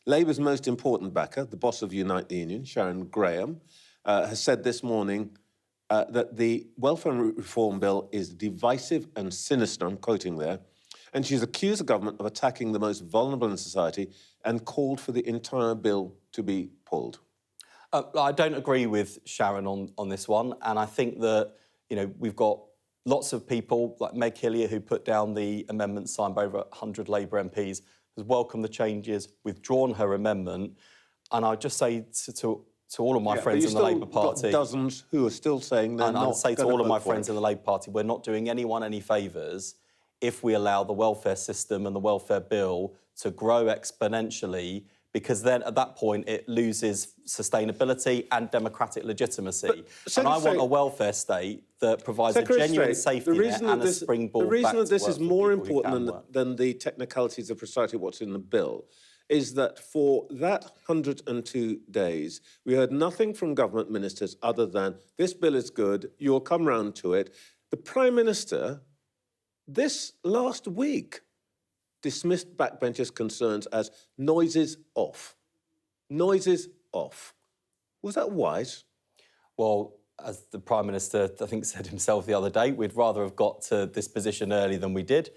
Labour's most important backer, the boss of Unite the Union, Sharon Graham, has said this morning that the welfare reform bill is divisive and sinister, I'm quoting there, and she's accused the government of attacking the most vulnerable in society and called for the entire bill to be pulled. I don't agree with Sharon on this one, and I think that, we've got lots of people like Meg Hillier who put down the amendment signed by over 100 Labour MPs, has welcomed the changes, withdrawn her amendment, and I just say to all of my friends in the Labour Party... Got dozens who are still saying they're not going to vote for it. And I'd say to all of my friends in the Labour Party, we're not doing anyone any favours if we allow the welfare system and the welfare bill to grow exponentially, because then at that point it loses sustainability and democratic legitimacy. And I want a welfare state that provides a genuine safety net and a springboard back to work. The reason that this is more important than the technicalities of precisely what's in the bill is that for that 102 days, we heard nothing from government ministers other than, this bill is good, you'll come round to it. The Prime Minister, this last week, dismissed backbenchers' concerns as noises off. Noises off. Was that wise? Well, as the Prime Minister, I think, said himself the other day, we'd rather have got to this position early than we did.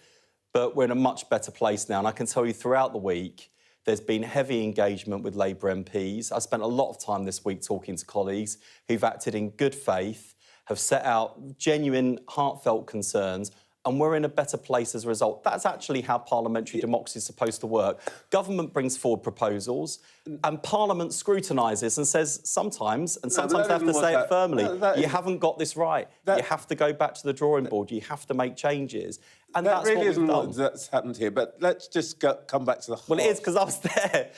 But we're in a much better place now. And I can tell you throughout the week, there's been heavy engagement with Labour MPs. I spent a lot of time this week talking to colleagues who've acted in good faith, have set out genuine, heartfelt concerns, and we're in a better place as a result. That's actually how parliamentary democracy is supposed to work. Government brings forward proposals, and Parliament scrutinises and says sometimes, and sometimes they have to say it firmly, you haven't got this right. You have to go back to the drawing board. You have to make changes. And that that's really what isn't we've done. what's happened here, but let's just come back to the heart. Well, it is, because I was there.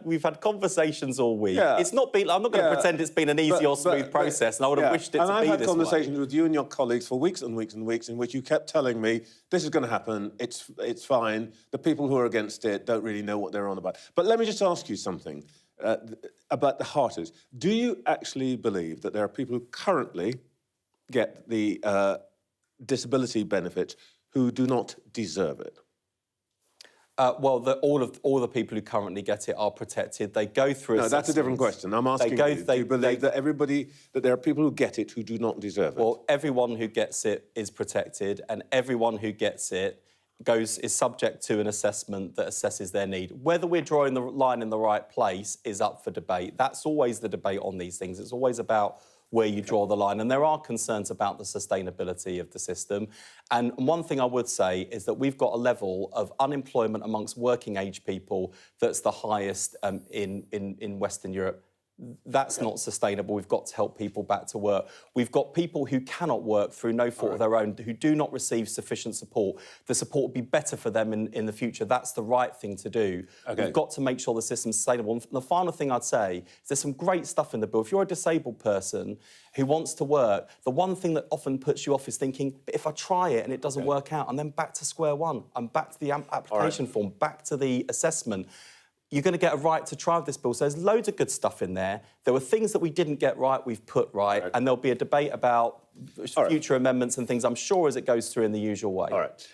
We've had conversations all week. Yeah. It's not been... I'm not going to pretend it's been an easy or smooth process, and I would have wished it to be this way. And I've had conversations with you and your colleagues for weeks and weeks and weeks in which you kept telling me, this is going to happen, it's fine, the people who are against it don't really know what they're on about. But let me just ask you something about the heart is. Do you actually believe that there are people who currently get the disability benefits who do not deserve it? Well, all the people who currently get it are protected. They go through. No, that's a different question. I'm asking you. Do you believe that there are people who get it who do not deserve it? Well, everyone who gets it is protected, and everyone who gets it is subject to an assessment that assesses their need. Whether we're drawing the line in the right place is up for debate. That's always the debate on these things. It's always about where you draw the line. And there are concerns about the sustainability of the system. And one thing I would say is that we've got a level of unemployment amongst working-age people that's the highest in Western Europe. That's not sustainable. We've got to help people back to work. We've got people who cannot work through no fault of their own, who do not receive sufficient support. The support would be better for them in the future. That's the right thing to do. We've got to make sure the system's sustainable. And the final thing I'd say is there's some great stuff in the bill. If you're a disabled person who wants to work, the one thing that often puts you off is thinking, but if I try it and it doesn't work out, and then back to square one, I'm back to the application form, back to the assessment. You're going to get a right to try this bill. So there's loads of good stuff in there. There were things that we didn't get right, we've put right, and there'll be a debate about future amendments and things, I'm sure, as it goes through in the usual way. All right.